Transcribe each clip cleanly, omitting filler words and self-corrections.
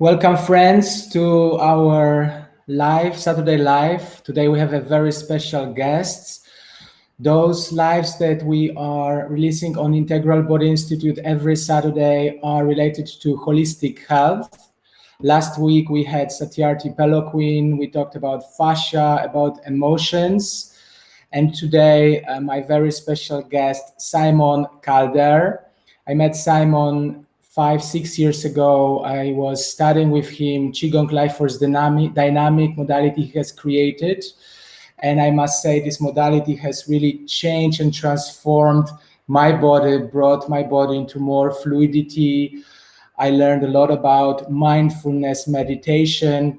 Welcome, friends, to our Saturday live. Today we have a very special guest. Those lives that we are releasing on Integral Body Institute every Saturday are related to holistic health. Last week we had Satyarthi Peloquin. We talked about fascia, about emotions. And today my very special guest, Simon Calder. I met Simon 5-6 years ago. I was studying with him Qigong Life Force Dynamic modality he has created. And I must say this modality has really changed and transformed my body, brought my body into more fluidity. I learned a lot about mindfulness meditation.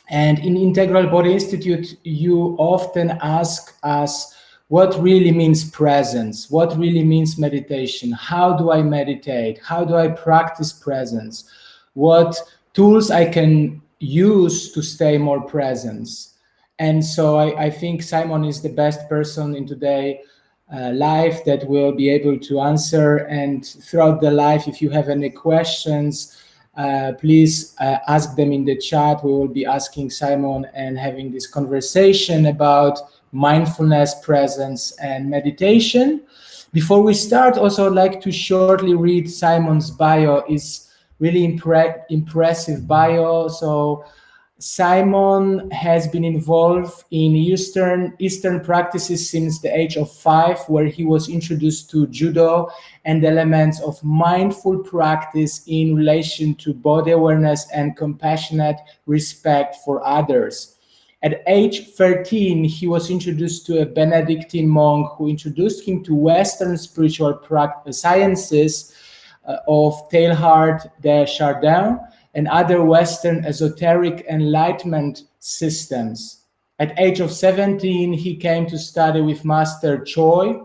And in Integral Body Institute, you often ask us what really means presence, what really means meditation, how do I meditate, how do I practice presence, what tools I can use to stay more present. And so I think Simon is the best person in today's live that will be able to answer. And throughout the live, if you have any questions, please ask them in the chat. We will be asking Simon and having this conversation about mindfulness, presence, and meditation. Before we start, also I'd like to shortly read Simon's bio. It's really impressive bio. So Simon has been involved in Eastern practices since the age of 5, where he was introduced to judo and elements of mindful practice in relation to body awareness and compassionate respect for others. At age 13, he was introduced to a Benedictine monk who introduced him to Western spiritual sciences of Teilhard de Chardin and other Western esoteric enlightenment systems. At age of 17, he came to study with Master Choi,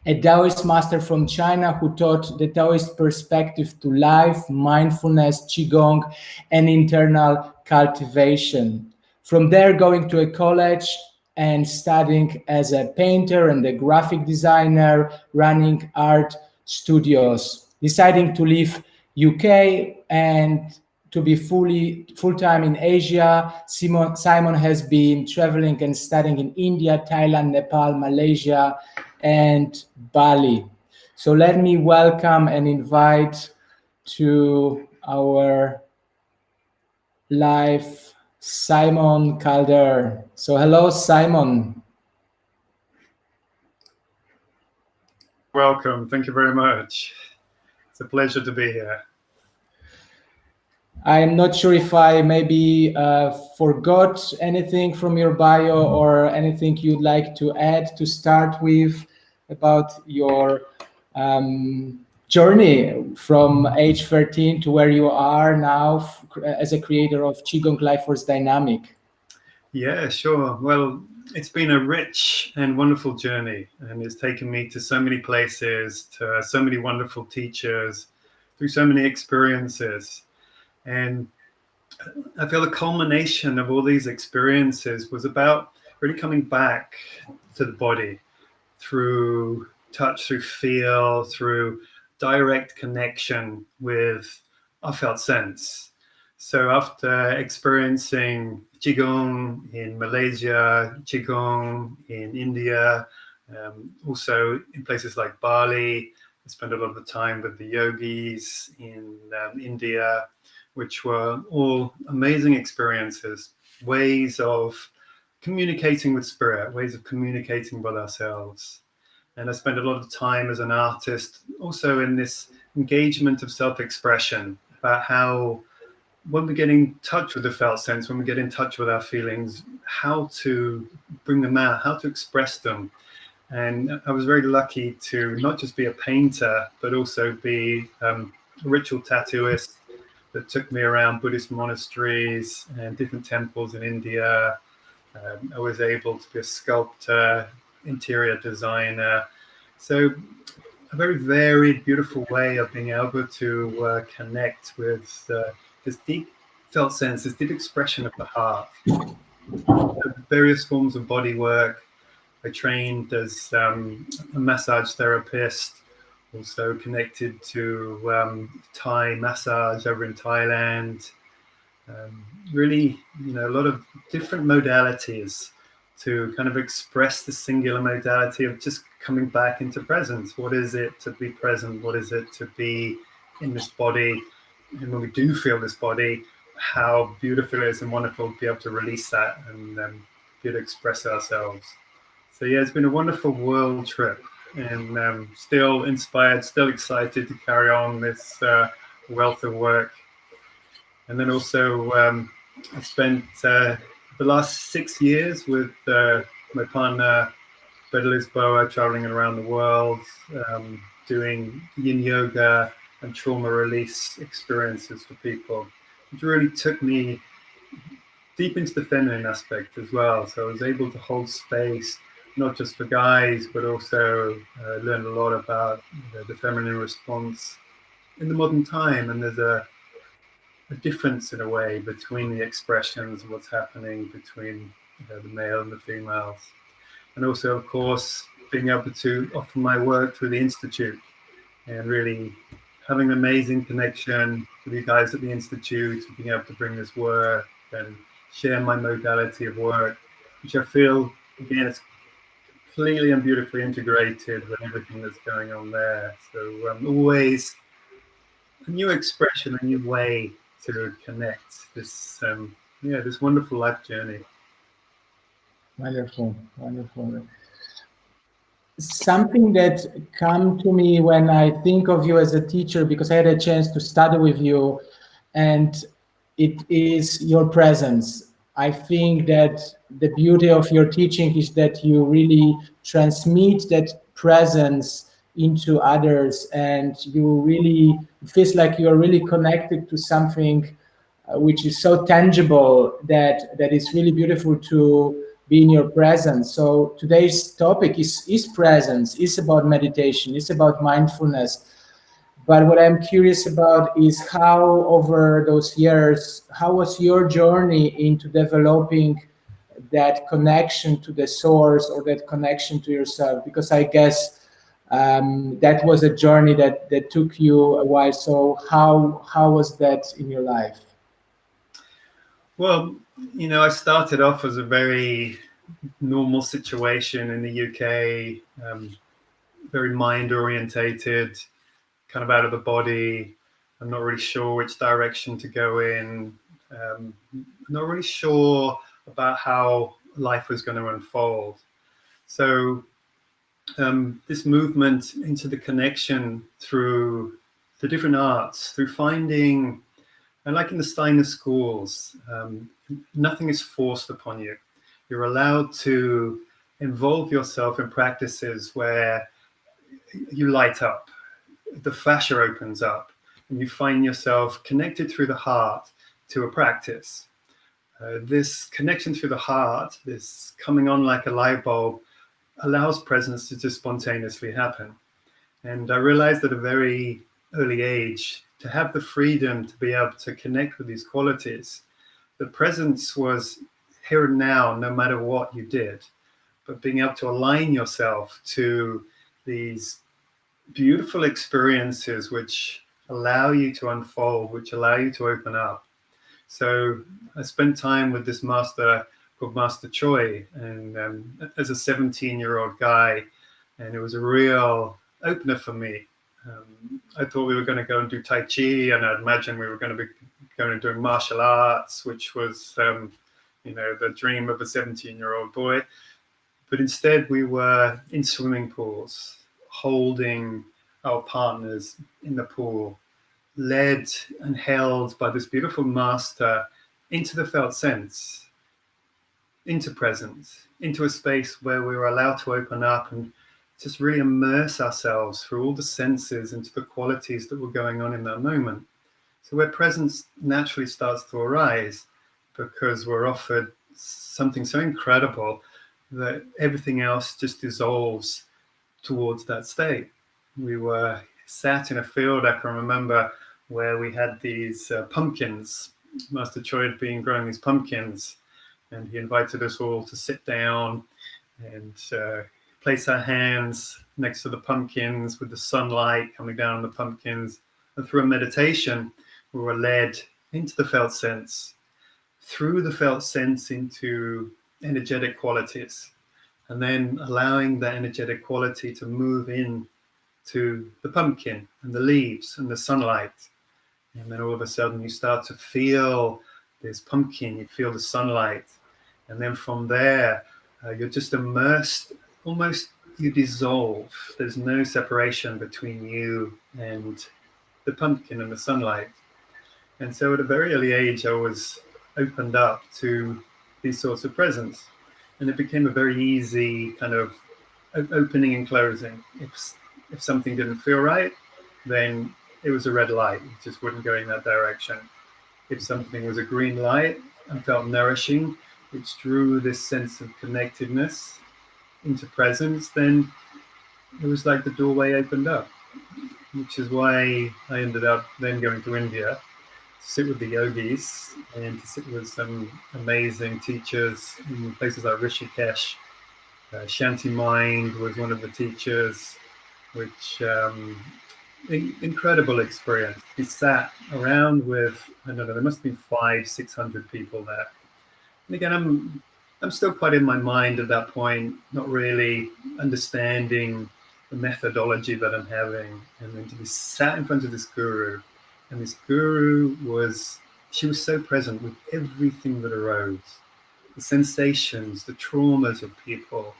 a Taoist master from China who taught the Taoist perspective to life, mindfulness, Qigong, and internal cultivation. From there, going to a college and studying as a painter and a graphic designer, running art studios, deciding to leave UK and to be full-time in Asia. Simon has been traveling and studying in India, Thailand, Nepal, Malaysia, and Bali. So let me welcome and invite to our live Simon Calder. So hello, Simon. Welcome. Thank you very much. It's a pleasure to be here. I'm not sure if I maybe forgot anything from your bio or anything you'd like to add to start with about your journey from age 13 to where you are now as a creator of Qigong Life Force Dynamic. Yeah, sure. Well, it's been a rich and wonderful journey, and it's taken me to so many places, to so many wonderful teachers, through so many experiences. And I feel the culmination of all these experiences was about really coming back to the body through touch, through feel, through direct connection with our felt sense. So after experiencing Qigong in Malaysia, Qigong in India, also in places like Bali, I spent a lot of the time with the yogis in India, which were all amazing experiences, ways of communicating with spirit, ways of communicating with ourselves. And I spent a lot of time as an artist also in this engagement of self-expression, about how when we get in touch with the felt sense, when we get in touch with our feelings, how to bring them out, how to express them. And I was very lucky to not just be a painter, but also be a ritual tattooist that took me around Buddhist monasteries and different temples in India. I was able to be a sculptor, interior designer. So a very varied, beautiful way of being able to connect with this deep felt sense, this deep expression of the heart. Various forms of body work. I trained as a massage therapist, Also connected to Thai massage over in Thailand. Really, a lot of different modalities to kind of express the singular modality of just coming back into presence. What is it to be present? What is it to be in this body? And when we do feel this body, how beautiful it is and wonderful to be able to release that and be able to express ourselves. So yeah, it's been a wonderful world trip, and still inspired, still excited to carry on this wealth of work. And then also, I spent the last 6 years with my partner, Lisboa, traveling around the world, doing yin yoga and trauma release experiences for people, which really took me deep into the feminine aspect as well. So I was able to hold space, not just for guys, but also learn a lot about the feminine response in the modern time. And there's a difference in a way between the expressions of what's happening between the male and the females. And also, of course, being able to offer my work through the Institute and really having an amazing connection with you guys at the Institute, being able to bring this work and share my modality of work, which I feel, again, it's completely and beautifully integrated with everything that's going on there. So always a new expression, a new way to connect this, this wonderful life journey. Wonderful, wonderful. Something that come to me when I think of you as a teacher, because I had a chance to study with you, and it is your presence. I think that the beauty of your teaching is that you really transmit that presence into others, and you really, it feels like you are really connected to something which is so tangible that is really beautiful to be in your presence. So today's topic is presence, is about meditation, is about mindfulness. But what I'm curious about is how over those years, how was your journey into developing that connection to the source or that connection to yourself? Because I guess that was a journey that took you a while. So how was that in your life? Well, I started off as a very normal situation in the UK, very mind orientated, kind of out of the body. I'm not really sure which direction to go in. Not really sure about how life was going to unfold. So this movement into the connection through the different arts, through finding, and like in the Steiner schools, nothing is forced upon you. You're allowed to involve yourself in practices where you light up, the fascia opens up, and you find yourself connected through the heart to a practice. This connection through the heart, this coming on like a light bulb, allows presence to just spontaneously happen. And I realized at a very early age to have the freedom to be able to connect with these qualities. The presence was here and now, no matter what you did, but being able to align yourself to these beautiful experiences which allow you to unfold, which allow you to open up. So I spent time with this master called Master Choi, and as a 17-year-old guy, and it was a real opener for me. I thought we were going to go and do Tai Chi, and I'd imagine we were going to be going and doing martial arts, which was, the dream of a 17-year-old boy. But instead, we were in swimming pools, holding our partners in the pool, led and held by this beautiful master into the felt sense, into presence, into a space where we were allowed to open up and just really immerse ourselves through all the senses into the qualities that were going on in that moment. So where presence naturally starts to arise, because we're offered something so incredible that everything else just dissolves towards that state. We were sat in a field, I can remember, where we had these pumpkins. Master Choi had been growing these pumpkins, and he invited us all to sit down and place our hands next to the pumpkins with the sunlight coming down on the pumpkins. And through a meditation, we were led into the felt sense, through the felt sense into energetic qualities, and then allowing that energetic quality to move in to the pumpkin and the leaves and the sunlight. And then all of a sudden you start to feel this pumpkin, you feel the sunlight. And then from there, you're just immersed, almost you dissolve. There's no separation between you and the pumpkin and the sunlight. And so at a very early age, I was opened up to these sorts of presence. And it became a very easy kind of opening and closing. If something didn't feel right, then it was a red light. It just wouldn't go in that direction. If something was a green light and felt nourishing, which drew this sense of connectedness into presence, then it was like the doorway opened up, which is why I ended up then going to India to sit with the yogis and to sit with some amazing teachers in places like Rishikesh. Shanti Mind was one of the teachers, which incredible experience. We sat around with, I don't know, there must be 500-600 people there. And again, I'm still quite in my mind at that point, not really understanding the methodology that I'm having. And then to be sat in front of this guru, and this guru she was so present with everything that arose, the sensations, the traumas of people,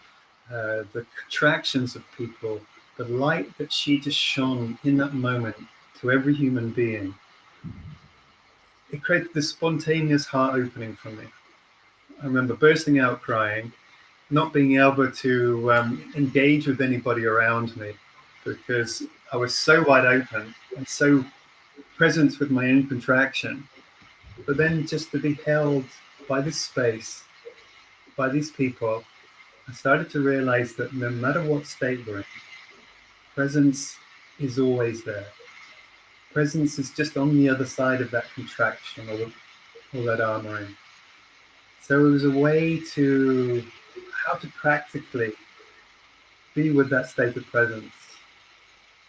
the contractions of people, the light that she just shone in that moment to every human being. It created this spontaneous heart opening for me. I remember bursting out crying, not being able to engage with anybody around me because I was so wide open and so present with my own contraction. But then just to be held by this space, by these people, I started to realize that no matter what state we're in, presence is always there. Presence is just on the other side of that contraction or that armoring. So it was a way to how to practically be with that state of presence.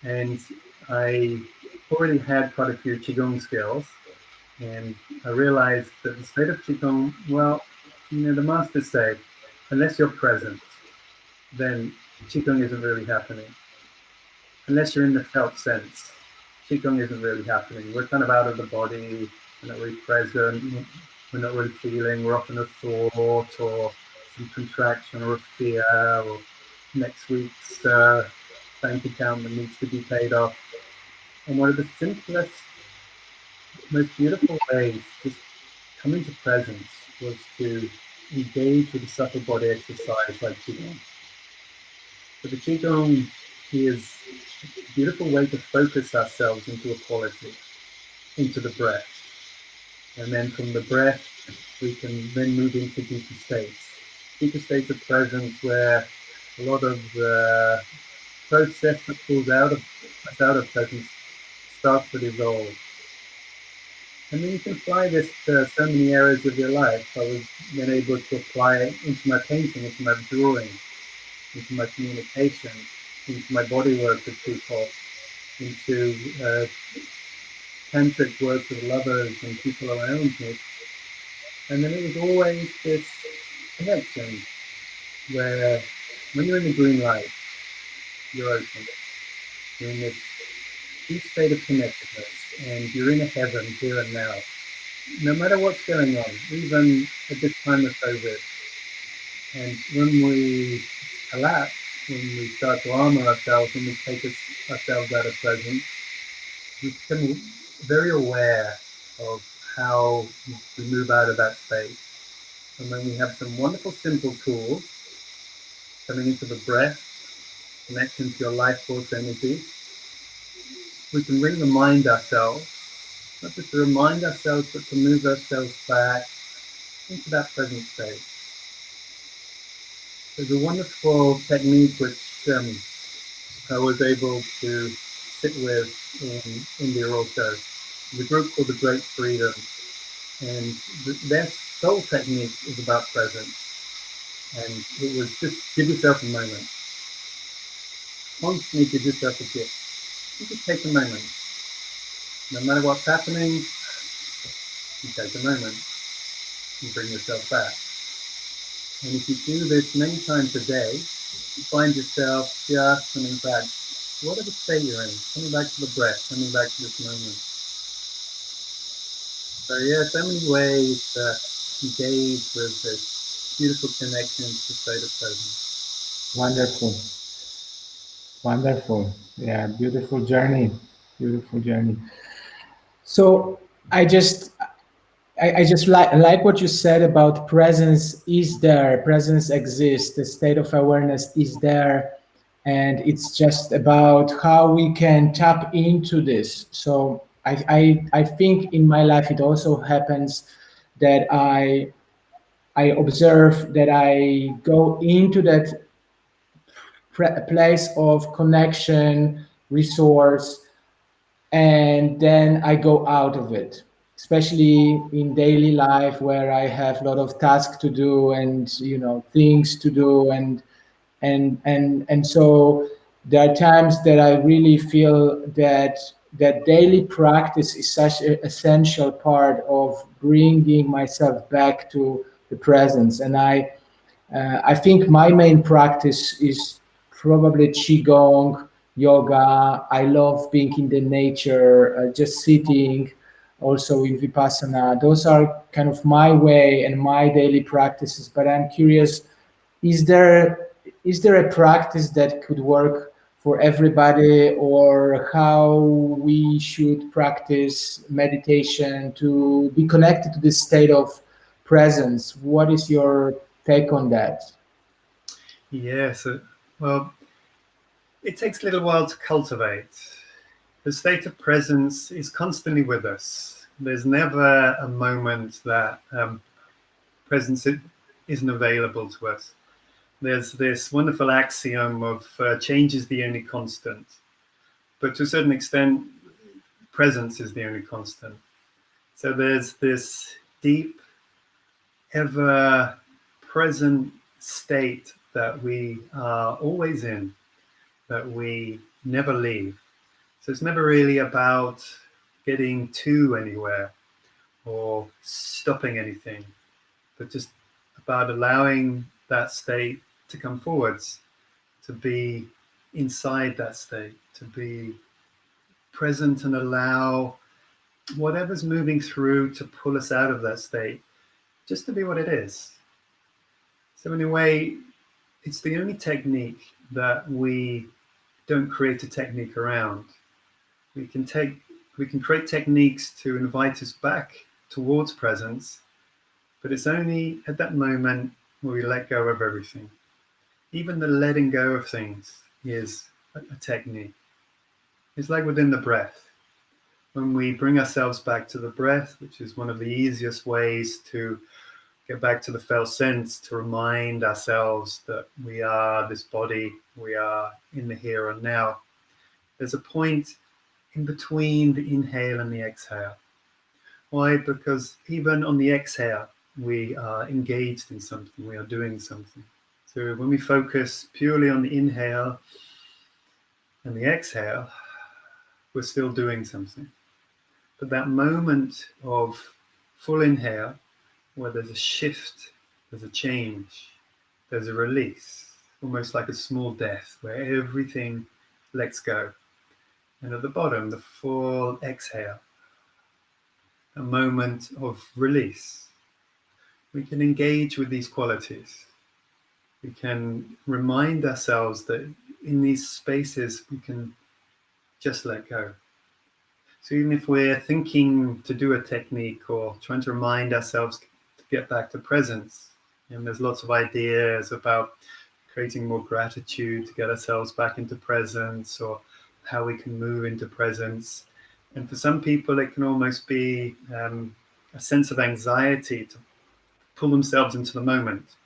And I already had quite a few Qigong skills, and I realized that the state of Qigong, well, the masters say, unless you're present, then Qigong isn't really happening. Unless you're in the felt sense, Qigong isn't really happening. We're kind of out of the body, we're not really present, we're not really feeling, we're often a thought or some contraction or a fear or next week's bank account that needs to be paid off. And one of the simplest, most beautiful ways just coming to presence was to engage with a subtle body exercise like Qigong. But the Qigong is a beautiful way to focus ourselves into a quality, into the breath. And then from the breath, we can then move into deeper states of presence where a lot of the process that pulls us out of presence starts to dissolve. And then you can apply this to so many areas of your life. I was then able to apply it into my painting, into my drawing, into my communication, into my body work with people, into tantric work with lovers and people around me. And then it was always this connection where when you're in the green light, you're open. You're in this deep state of connectedness and you're in a heaven here and now. No matter what's going on, even at this time of COVID. And when we collapse, when we start to armor ourselves, when we take ourselves out of presence, we become very aware of how we move out of that state. And when we have some wonderful simple tools coming into the breath, connecting to your life force energy, we can remind ourselves, not just to remind ourselves, but to move ourselves back into that present state. There's a wonderful technique which I was able to sit with in India also. There's a group called the Great Freedom, and their sole technique is about presence. And it was just give yourself a moment. constantly give yourself a gift. You just take a moment. No matter what's happening, you take a moment. You bring yourself back. And if you do this many times a day, you find yourself just coming back, whatever state you're in, coming back to the breath, coming back to this moment. So yeah, so many ways to engage with this beautiful connection to the state of presence. Wonderful. Wonderful. Yeah, beautiful journey. Beautiful journey. So I just I just like what you said about presence is there, presence exists, the state of awareness is there, and it's just about how we can tap into this. So I think in my life it also happens that I observe that I go into that place of connection, resource, and then I go out of it, especially in daily life where I have a lot of tasks to do and things to do, and so there are times that I really feel that daily practice is such an essential part of bringing myself back to the presence. And I think my main practice is probably Qigong, yoga. I love being in the nature, just sitting, also in Vipassana. Those are kind of my way and my daily practices. But I'm curious, is there is there a practice that could work for everybody, or how we should practice meditation to be connected to this state of presence? What is your take on that? Yes, well, it takes a little while to cultivate. The state of presence is constantly with us. There's never a moment that presence isn't available to us. There's this wonderful axiom of change is the only constant. But to a certain extent, presence is the only constant. So there's this deep, ever present state that we are always in, that we never leave. So it's never really about getting to anywhere or stopping anything, but just about allowing that state to come forwards, to be inside that state, to be present and allow whatever's moving through to pull us out of that state, just to be what it is. So in a way, it's the only technique that we don't create a technique around. We can create techniques to invite us back towards presence, but it's only at that moment where we let go of everything. Even the letting go of things is a technique. It's like within the breath. When we bring ourselves back to the breath, which is one of the easiest ways to get back to the felt sense, to remind ourselves that we are this body, we are in the here and now. There's a point in between the inhale and the exhale. Why? Because even on the exhale, we are engaged in something, we are doing something. So when we focus purely on the inhale and the exhale, we're still doing something. But that moment of full inhale, where there's a shift, there's a change, there's a release, almost like a small death, where everything lets go. And at the bottom, the full exhale, a moment of release. We can engage with these qualities. We can remind ourselves that in these spaces, we can just let go. So even if we're thinking to do a technique or trying to remind ourselves to get back to presence, and there's lots of ideas about creating more gratitude to get ourselves back into presence, or how we can move into presence. And for some people, it can almost be a sense of anxiety to pull themselves into the moment.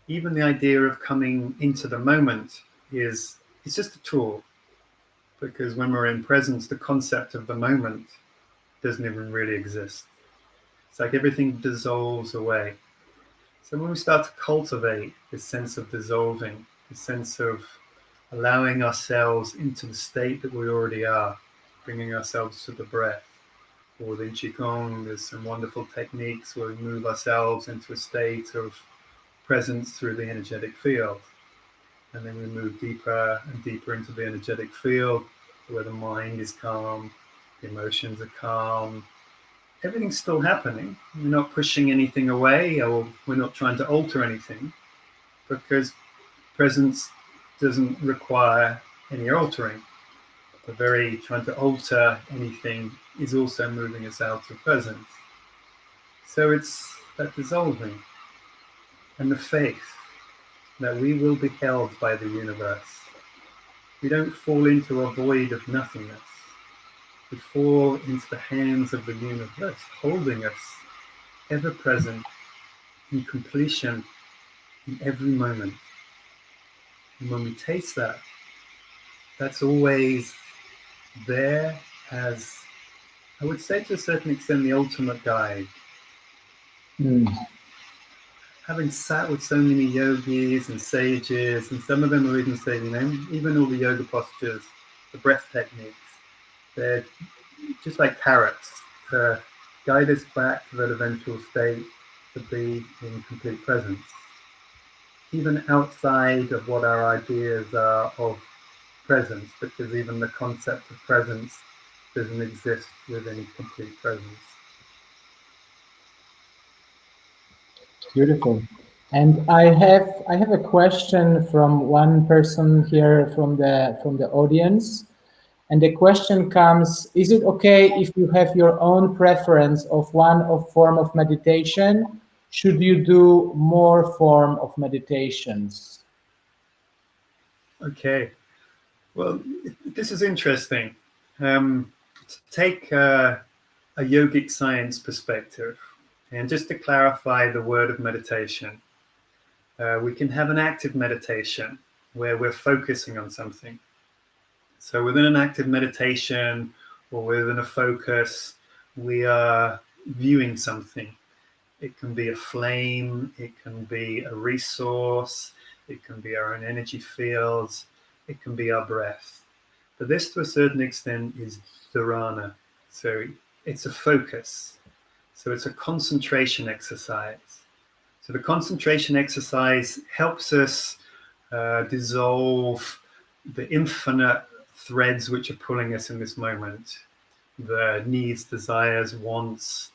Even the idea of coming into the moment it's just a tool, because when we're in presence, the concept of the moment doesn't even really exist. It's like everything dissolves away. So when we start to cultivate this sense of dissolving, this sense of allowing ourselves into the state that we already are, bringing ourselves to the breath. Or in Qigong, there's some wonderful techniques where we move ourselves into a state of presence through the energetic field. And then we move deeper and deeper into the energetic field where the mind is calm, the emotions are calm. Everything's still happening. We're not pushing anything away, or we're not trying to alter anything, because presence doesn't require any altering. The very trying to alter anything is also moving us out of presence. So it's that dissolving and the faith that we will be held by the universe. We don't fall into a void of nothingness. We fall into the hands of the universe, holding us ever present in completion in every moment. And when we taste that, that's always there as, I would say to a certain extent, the ultimate guide. Having sat with so many yogis and sages, and some of them are even saying, even all the yoga postures, the breath techniques, they're just like carrots to guide us back to that eventual state to be in complete presence. Even outside of what our ideas are of presence, because even the concept of presence doesn't exist within complete presence. Beautiful. And I have a question from one person here from the audience. And the question comes, is it okay if you have your own preference of form of meditation? Should you do more form of meditations? Okay. Well, this is interesting. To take a yogic science perspective, and just to clarify the word of meditation, we can have an active meditation where we're focusing on something. So within an active meditation or within a focus, we are viewing something. It can be a flame, it can be a resource, it can be our own energy fields, it can be our breath. But this, to a certain extent, is dharana. So it's a focus. So it's a concentration exercise. So the concentration exercise helps us dissolve the infinite threads which are pulling us in this moment. The needs, desires, wants,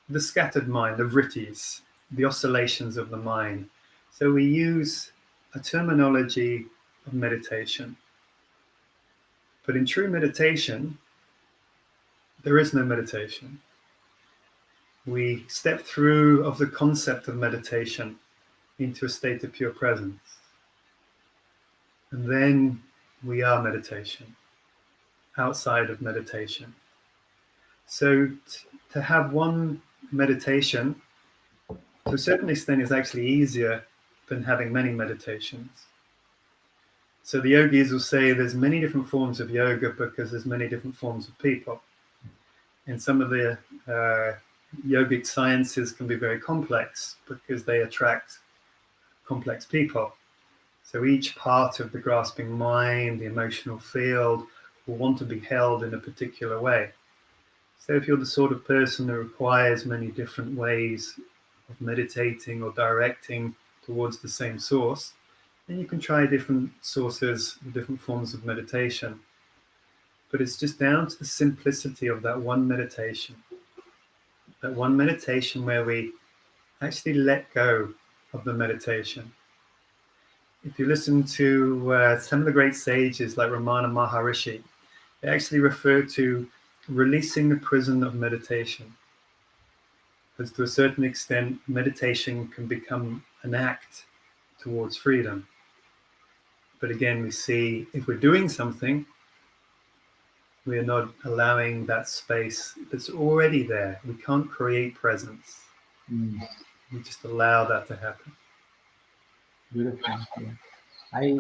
the scattered mind, the vrittis, the oscillations of the mind. So we use a terminology of meditation. But in true meditation, there is no meditation. We step through of the concept of meditation into a state of pure presence. And then we are meditation, outside of meditation. So to have one meditation, to a certain extent, is actually easier than having many meditations. So the yogis will say there's many different forms of yoga because there's many different forms of people. And some of the yogic sciences can be very complex because they attract complex people. So each part of the grasping mind, the emotional field, will want to be held in a particular way. So if you're the sort of person that requires many different ways of meditating or directing towards the same source, then you can try different sources, different forms of meditation. But it's just down to the simplicity of that one meditation where we actually let go of the meditation. If you listen to some of the great sages like Ramana Maharishi, they actually refer to releasing the prison of meditation. Because to a certain extent, meditation can become an act towards freedom. But again, we see if we're doing something, we are not allowing that space that's already there. We can't create presence. We just allow that to happen. Beautiful. Yeah. I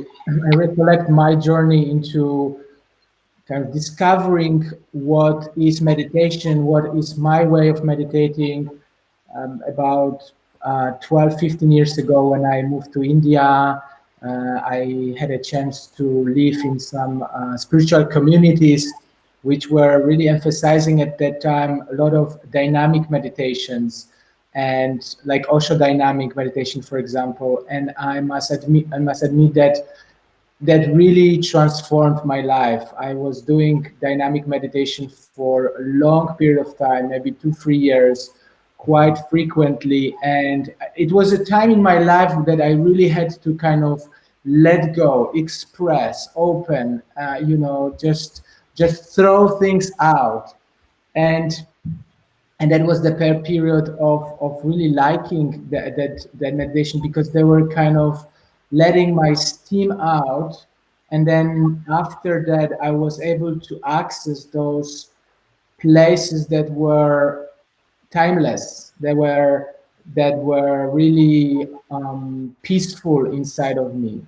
recollect my journey into kind of discovering what is meditation, what is my way of meditating, about 12, 15 years ago when I moved to India. I had a chance to live in some spiritual communities which were really emphasizing at that time a lot of dynamic meditations and like Osho dynamic meditation, for example. And I must admit that that really transformed my life. I was doing dynamic meditation for a long period of time, maybe 2, 3 years, quite frequently. And it was a time in my life that I really had to kind of let go, express, open, just throw things out. And and that was the period of really liking that meditation because they were kind of letting my steam out, and then after that I was able to access those places that were timeless, that were really peaceful inside of me.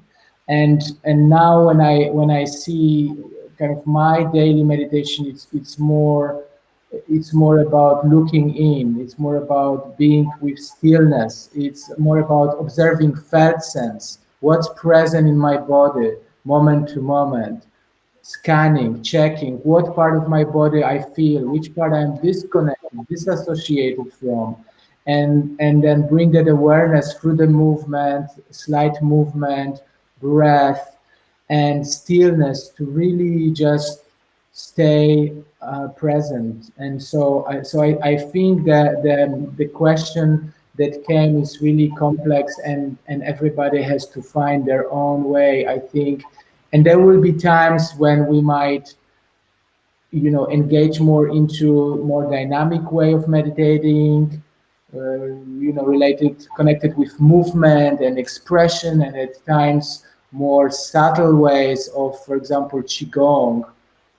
And now when I see kind of my daily meditation, it's more about looking in, it's more about being with stillness, it's more about observing felt sense, what's present in my body moment to moment, scanning, checking what part of my body I feel, which part I'm disconnected, disassociated from, and then bring that awareness through the movement, slight movement, breath, and stillness to really just stay present. And so I think that the question that came is really complex, and everybody has to find their own way, I think. And there will be times when we might engage more into more dynamic way of meditating, related, connected with movement and expression, and at times more subtle ways of, for example, Qigong,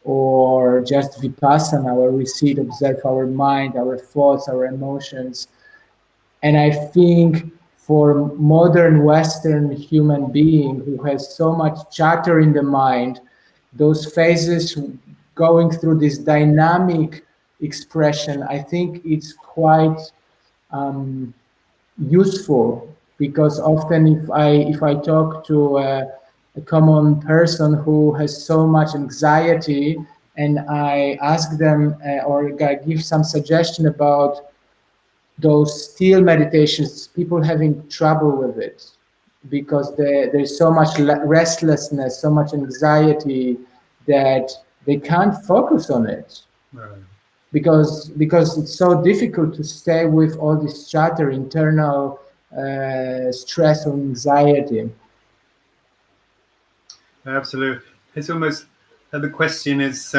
or just Vipassana, where we sit, observe our mind, our thoughts, our emotions. And I think for modern Western human being who has so much chatter in the mind, those phases going through this dynamic expression, I think it's quite um, useful, because often if I talk to a common person who has so much anxiety, and I ask them or give some suggestion about those still meditations, people having trouble with it because there's so much restlessness, so much anxiety, that they can't focus on it, Right. because it's so difficult to stay with all this chatter, internal stress or anxiety. Absolutely. It's almost the question is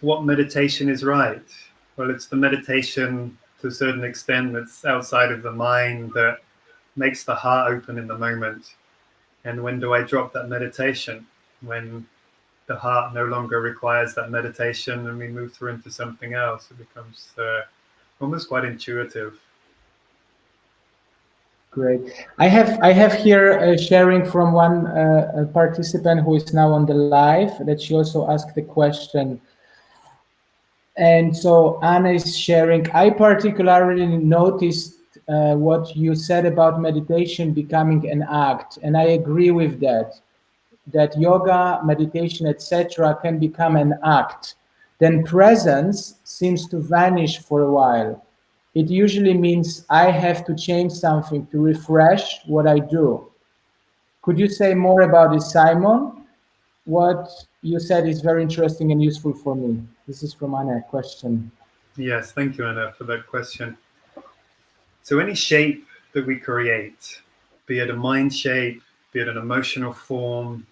what meditation is right? Well, it's the meditation to a certain extent that's outside of the mind that makes the heart open in the moment. And when do I drop that meditation? When the heart no longer requires that meditation and we move through into something else, it becomes almost quite intuitive. Great. I have here sharing from one participant who is now on the live, that she also asked the question. And so Anna is sharing, I particularly noticed what you said about meditation becoming an act, and I agree with that yoga, meditation, etc., can become an act. Then presence seems to vanish for a while. It usually means I have to change something to refresh what I do. Could you say more about this, Simon? What you said is very interesting and useful for me. This is from Anna, question. Yes, thank you, Anna, for that question. So any shape that we create, be it a mind shape, be it an emotional form,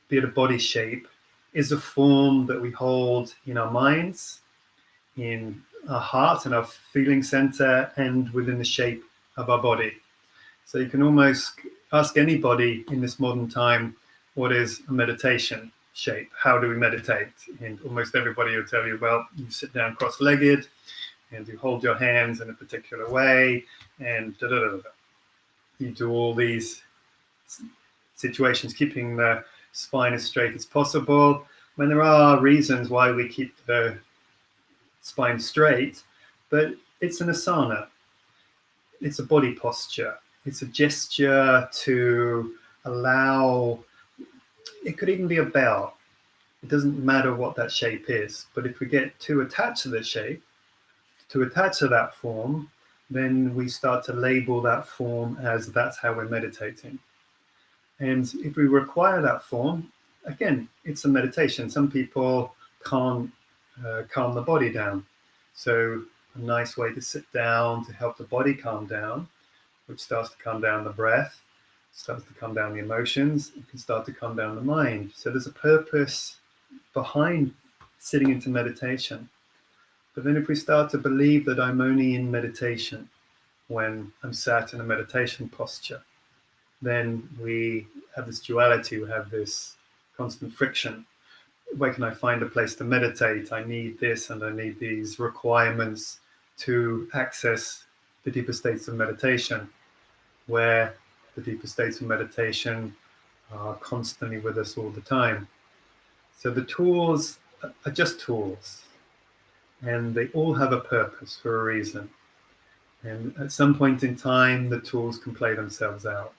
be it a body shape, is a form that we hold in our minds, in our heart and our feeling center, and within the shape of our body. So you can almost ask anybody in this modern time, what is a meditation shape? How do we meditate? And almost everybody will tell you, well, you sit down cross-legged and you hold your hands in a particular way, and you do all these situations, keeping the spine as straight as possible. When there are reasons why we keep the spine straight, but it's an asana. It's a body posture. It's a gesture to allow, it could even be a bell. It doesn't matter what that shape is, but if we get too attached to the shape, too attached to that form, then we start to label that form as that's how we're meditating. And if we require that form, again, it's a meditation. Some people can't calm the body down. So a nice way to sit down to help the body calm down, which starts to calm down the breath, starts to calm down the emotions, it can start to calm down the mind. So there's a purpose behind sitting into meditation. But then if we start to believe that I'm only in meditation when I'm sat in a meditation posture, then we have this duality, we have this constant friction. Where can I find a place to meditate? I need this and I need these requirements to access the deeper states of meditation, where the deeper states of meditation are constantly with us all the time. So the tools are just tools, and they all have a purpose for a reason. And at some point in time, the tools can play themselves out.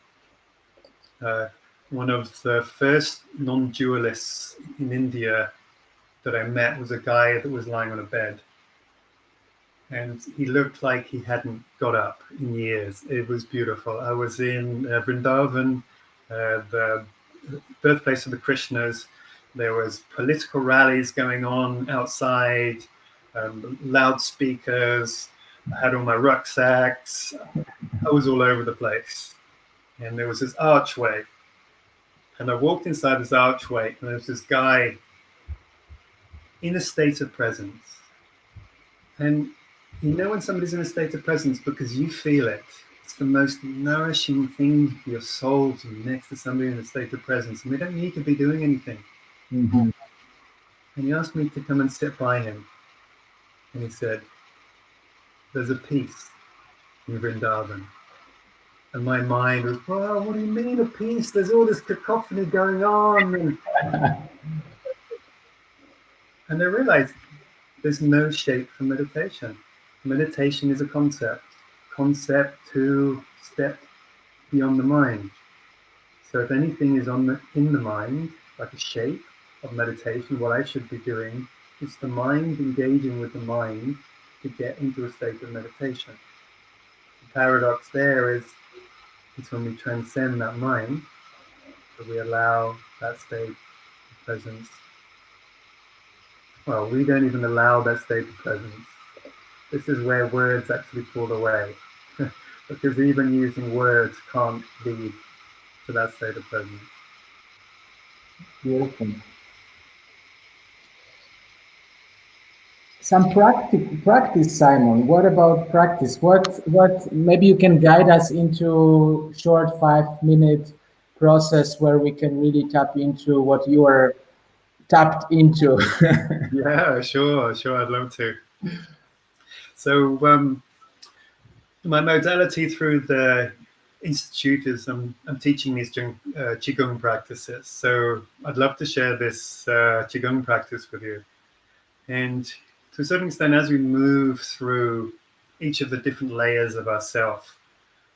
One of the first non-dualists in India that I met was a guy that was lying on a bed. And he looked like he hadn't got up in years. It was beautiful. I was in Vrindavan, the birthplace of the Krishnas. There was political rallies going on outside, loudspeakers. I had all my rucksacks. I was all over the place. And there was this archway. And I walked inside this archway, and there was this guy in a state of presence. And you know when somebody's in a state of presence because you feel it. It's the most nourishing thing for your soul to be next to somebody in a state of presence. And they don't need to be doing anything. Mm-hmm. And he asked me to come and sit by him. And he said, there's a peace in Vrindavan. And my mind was, well, what do you mean a peace? There's all this cacophony going on. And I realized there's no shape for meditation. Meditation is a concept to step beyond the mind. So if anything is in the mind, like a shape of meditation, what I should be doing is the mind engaging with the mind to get into a state of meditation. The paradox there is it's when we transcend that mind that we allow that state of presence. Well, we don't even allow that state of presence. This is where words actually fall away. Because even using words can't lead to that state of presence. Beautiful. Some practice, Simon. What about practice? What maybe you can guide us into short 5-minute process where we can really tap into what you are tapped into. Yeah, sure, I'd love to. So my modality through the institute is I'm teaching these Qigong practices. So I'd love to share this Qigong practice with you. And to a certain extent, as we move through each of the different layers of ourself,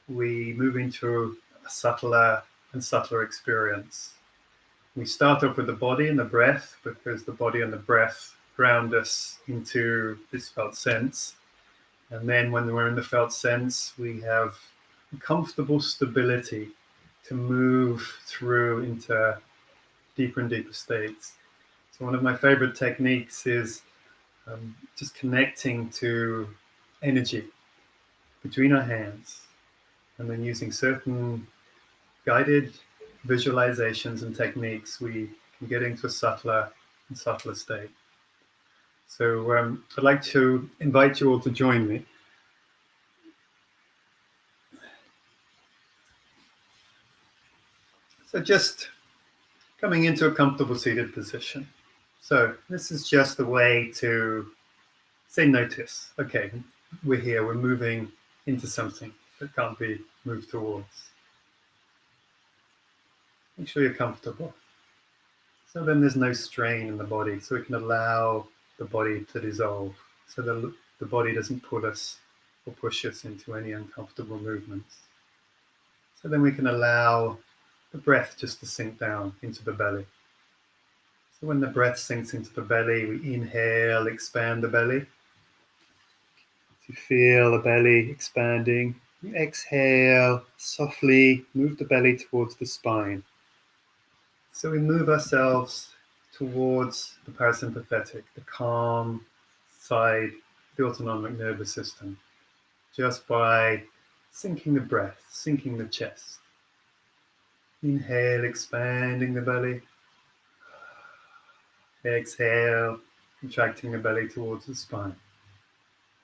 we move into a subtler and subtler experience. We start off with the body and the breath, because the body and the breath ground us into this felt sense. And then when we're in the felt sense, we have a comfortable stability to move through into deeper and deeper states. So one of my favorite techniques is just connecting to energy between our hands, and then using certain guided visualizations and techniques, we can get into a subtler and subtler state. So I'd like to invite you all to join me. So just coming into a comfortable seated position. So this is just a way to say notice. Okay, we're here, we're moving into something that can't be moved towards. Make sure you're comfortable. So then there's no strain in the body, so we can allow the body to dissolve, so the body doesn't pull us or push us into any uncomfortable movements. So then we can allow the breath just to sink down into the belly. So when the breath sinks into the belly, we inhale, expand the belly. So you feel the belly expanding. You exhale, softly move the belly towards the spine. So we move ourselves towards the parasympathetic, the calm side of the autonomic nervous system, just by sinking the breath, sinking the chest. Inhale, expanding the belly. Exhale, contracting the belly towards the spine.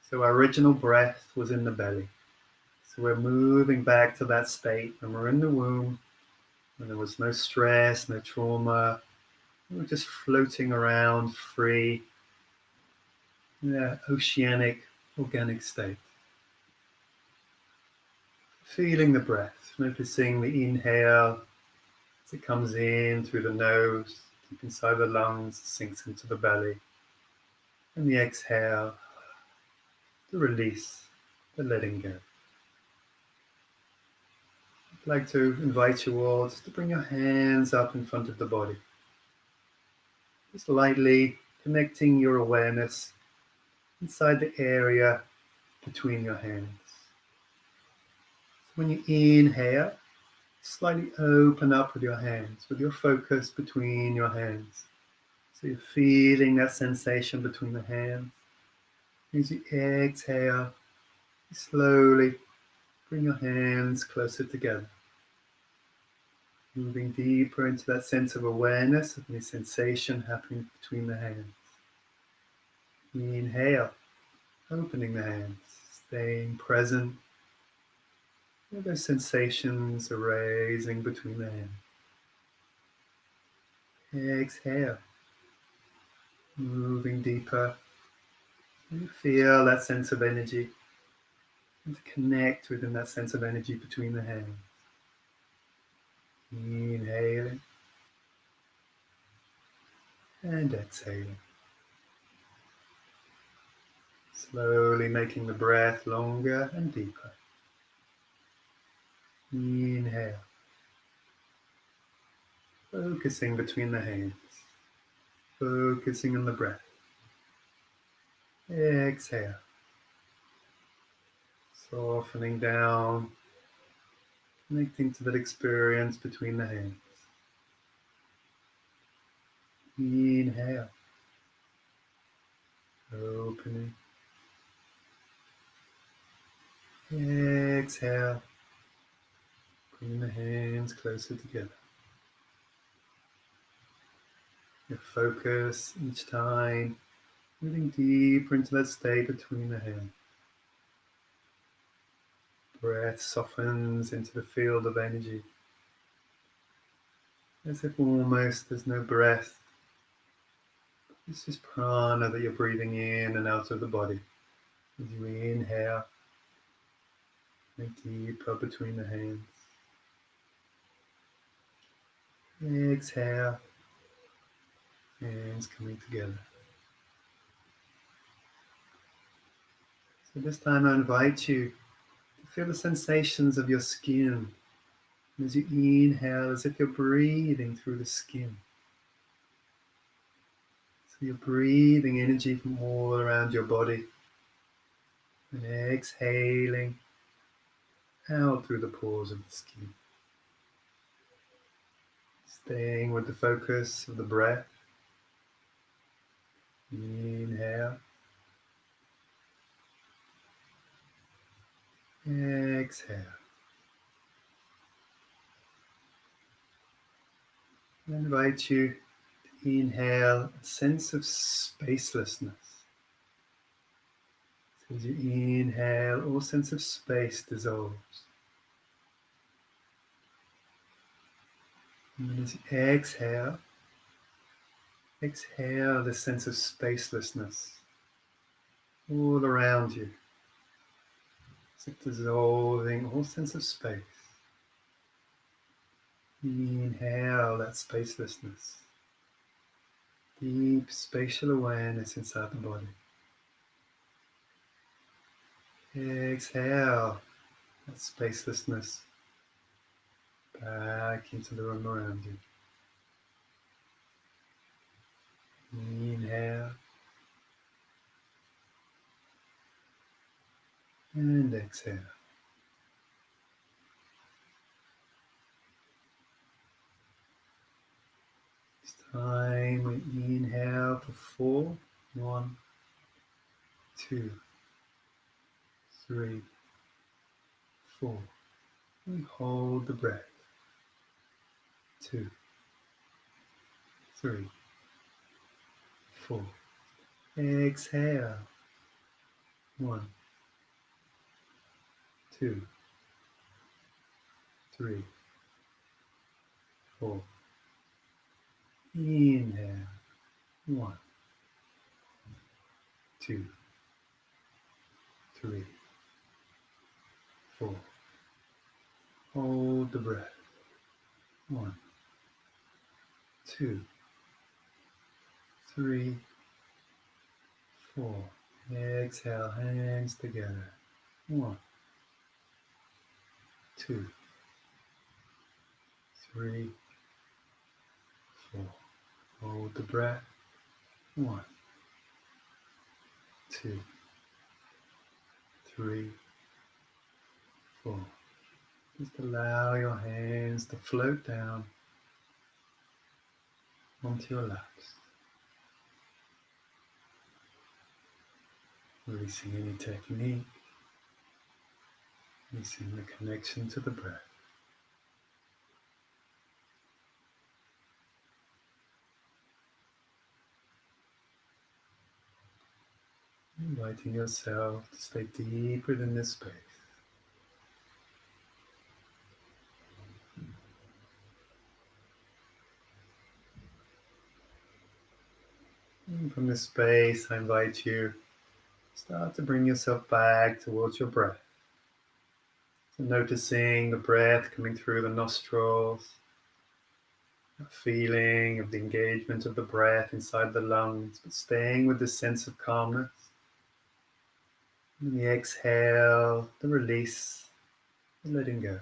So our original breath was in the belly. So we're moving back to that state when we're in the womb, when there was no stress, no trauma. We were just floating around free in an oceanic, organic state. Feeling the breath, noticing the inhale as it comes in through the nose, deep inside the lungs, sinks into the belly. And the exhale, the release, the letting go. I'd like to invite you all just to bring your hands up in front of the body. Just lightly connecting your awareness inside the area between your hands. So when you inhale, slightly open up with your hands, with your focus between your hands. So you're feeling that sensation between the hands. As you exhale, you slowly bring your hands closer together. Moving deeper into that sense of awareness of any sensation happening between the hands. Inhale, opening the hands, staying present with those sensations arising between the hands. Exhale, moving deeper. You feel that sense of energy and to connect within that sense of energy between the hands. Inhaling and exhaling. Slowly making the breath longer and deeper. Inhale. Focusing between the hands. Focusing on the breath. Exhale. Softening down. Connecting to that experience between the hands. Inhale. Opening. Exhale. Bring the hands closer together. Your focus each time, moving deeper into that state between the hands. Breath softens into the field of energy, as if almost there's no breath. It's just prana that you're breathing in and out of the body. As you inhale, make deeper between the hands. Exhale, hands coming together. So this time I invite you to feel the sensations of your skin. And as you inhale, as if you're breathing through the skin. So you're breathing energy from all around your body. And exhaling out through the pores of the skin. Staying with the focus of the breath. Inhale. Exhale. I invite you to inhale a sense of spacelessness. So as you inhale, all sense of space dissolves. And then as you exhale, exhale the sense of spacelessness all around you. As if dissolving all sense of space. Inhale that spacelessness. Deep spatial awareness inside the body. Exhale that spacelessness back back into the room around you. Inhale and exhale. This time we inhale for 4. 1, 2, 3, 4. We hold the breath. 2, 3, 4. Exhale. 1, 2, 3, 4. Inhale. 1, 2, 3, 4. Hold the breath. 1, 2, 3, 4. Exhale, hands together. 1, 2, 3, 4. Hold the breath. 1, 2, 3, 4. Just allow your hands to float down onto your laps. Releasing any technique, releasing the connection to the breath. Inviting yourself to stay deeper in this space. And from this space, I invite you to start to bring yourself back towards your breath. So noticing the breath coming through the nostrils, a feeling of the engagement of the breath inside the lungs, but staying with this sense of calmness. And the exhale, the release, the letting go.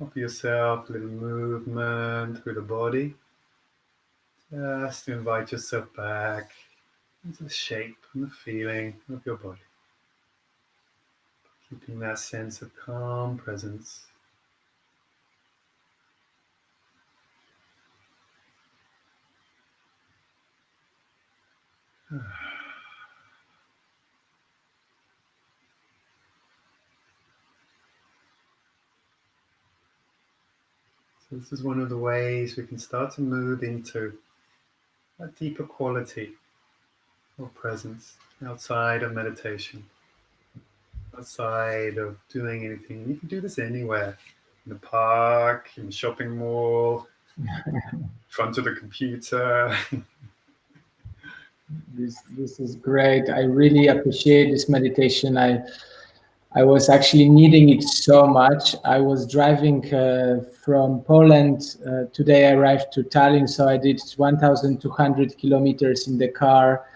Offer yourself a little movement through the body, just to invite yourself back into the shape and the feeling of your body. Keeping that sense of calm presence. So this is one of the ways we can start to move into a deeper quality of presence outside of meditation, outside of doing anything. You can do this anywhere, in the park, in the shopping mall, in front of the computer. This is great. I really appreciate this meditation. I was actually needing it so much. I was driving from Poland. Today I arrived to Tallinn, so I did 1,200 kilometers in the car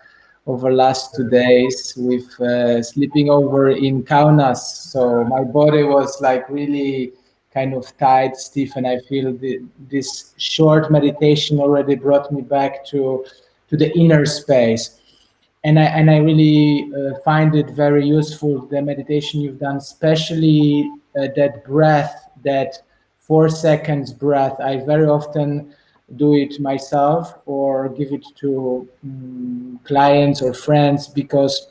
over last 2 days with sleeping over in Kaunas. So my body was like really kind of tight, stiff, and I feel this short meditation already brought me back to the inner space. And I really find it very useful, the meditation you've done, especially that breath, that 4 seconds breath. I very often do it myself or give it to clients or friends, because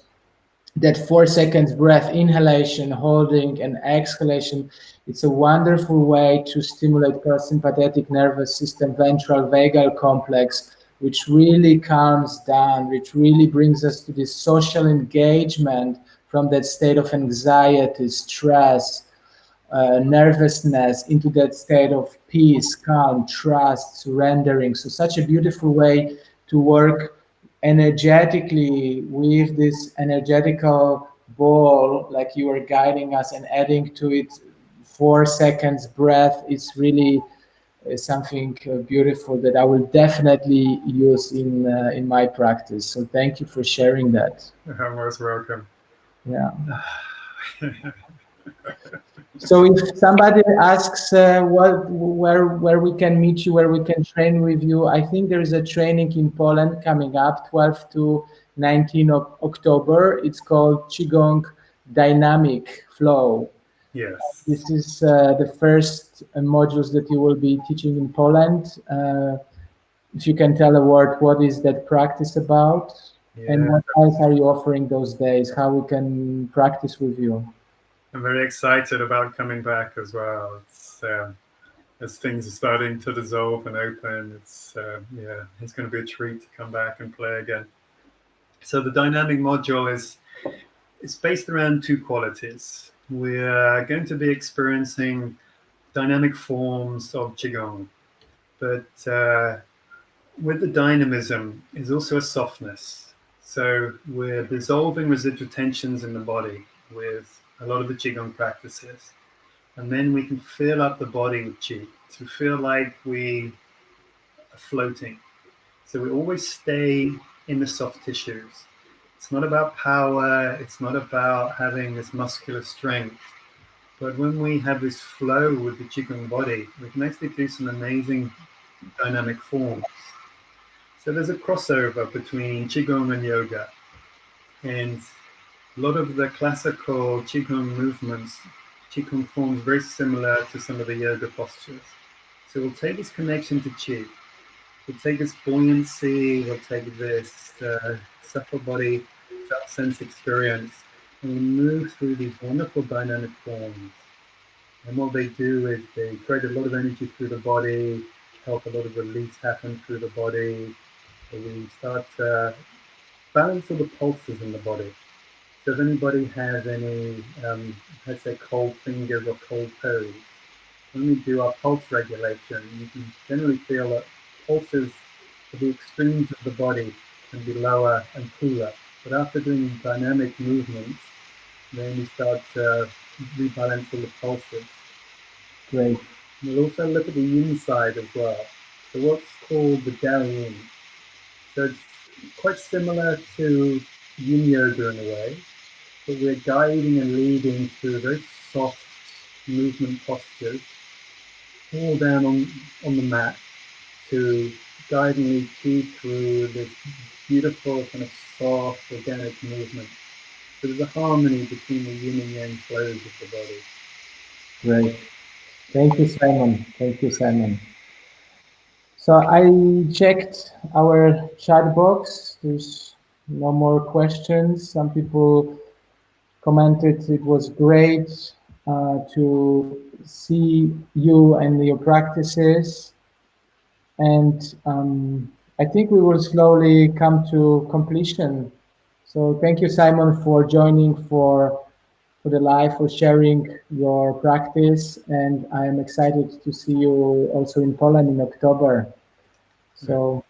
that 4 seconds breath, inhalation, holding, and exhalation, it's a wonderful way to stimulate parasympathetic nervous system, ventral vagal complex, which really calms down, which really brings us to this social engagement from that state of anxiety, stress, nervousness, into that state of peace, calm, trust, surrendering. So such a beautiful way to work energetically with this energetical ball, like you are guiding us and adding to it 4 seconds breath. It's really something beautiful that I will definitely use in my practice. So thank you for sharing that. You're most welcome. Yeah. So if somebody asks where we can meet you, where we can train with you, I think there is a training in Poland coming up, 12 to 19 of October. It's called Qigong Dynamic Flow. Yes. This is the first modules that you will be teaching in Poland. If you can tell a word, what is that practice about? And Yeah. what else are you offering those days? How we can practice with you? I'm very excited about coming back as well. It's as things are starting to dissolve and open. It's going to be a treat to come back and play again. So the dynamic module is it's based around two qualities. We're going to be experiencing dynamic forms of qigong, but with the dynamism is also a softness. So we're dissolving residual tensions in the body with a lot of the qigong practices. And then we can fill up the body with qi to feel like we are floating. So we always stay in the soft tissues. It's not about power, it's not about having this muscular strength. But when we have this flow with the qigong body, we can actually do some amazing dynamic forms. So there's a crossover between qigong and yoga. And a lot of the classical qigong movements, qigong forms very similar to some of the yoga postures. So we'll take this connection to qi, we'll take this buoyancy, we'll take this subtle body, subtle sense experience, and we move through these wonderful dynamic forms. And what they do is they create a lot of energy through the body, help a lot of release happen through the body. So we start to balance all the pulses in the body. So if anybody has any, let's say, cold fingers or cold toes, when we do our pulse regulation, you can generally feel that pulses at the extremes of the body can be lower and cooler. But after doing dynamic movements, then we start to rebalance all the pulses. Great. We'll also look at the yin side as well. So what's called the Dao Yin. So it's quite similar to yin yoga in a way, but we're guiding and leading through very soft movement postures, all down on the mat to guide and lead qi through this beautiful kind of soft organic movement. So there's a harmony between the yin and yang flows of the body. Great. Thank you, Simon. Thank you, Simon. So I checked our chat box. There's no more questions. Some people commented it was great to see you and your practices. And I think we will slowly come to completion. So thank you, Simon, for joining for the live, for sharing your practice. And I am excited to see you also in Poland in October. So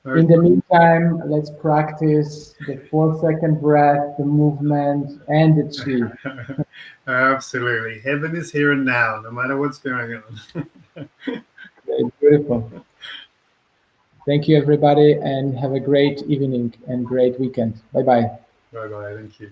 in the meantime, let's practice the 4-second breath, the movement, and the qi. Absolutely. Heaven is here and now, no matter what's going on. Beautiful. Thank you, everybody, and have a great evening and great weekend. Bye-bye. Bye-bye. Thank you.